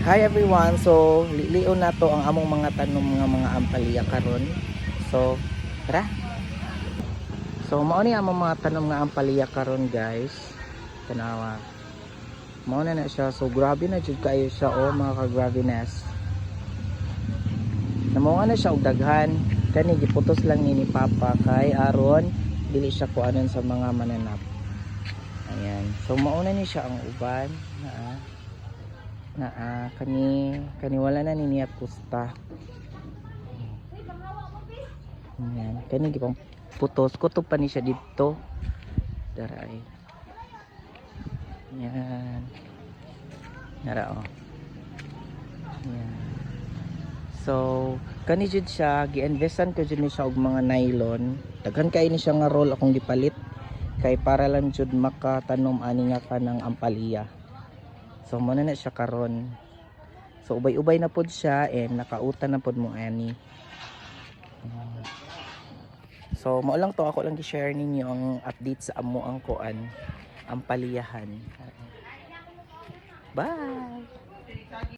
Hi everyone. So, liliw na to ang among mga tanom mga ampalaya karon. So, tara. So, mao ni among mga tanom nga ampalaya karon, guys. Tanawa. Mao na siya. So, grabe na jud kayo siya mga ka-graviness. Namuha na siya og daghan. Kani giputos lang ni Papa kay aron dili siya kuanon sa mga mananap. Ayan. So, mauna ni siya ang uban kani wala na niya pusta. Ayan, kani gipang putos kutob pa ni siya dito. Daray. Ayan. Nara Ayan. So, kani jud siya gi-investan ko jud ni siya og mga nylon. Daghan kay ni siya nga roll akong gipalit kay para lang jud makatanom ani nga kanang ampalaya. So muna na siya karon. So ubay-ubay na pod siya and nakautan na pod mo ani. So mao lang to, ako lang gi-share ninyo ang update sa amo ang kuan, ampaliyahan. Bye.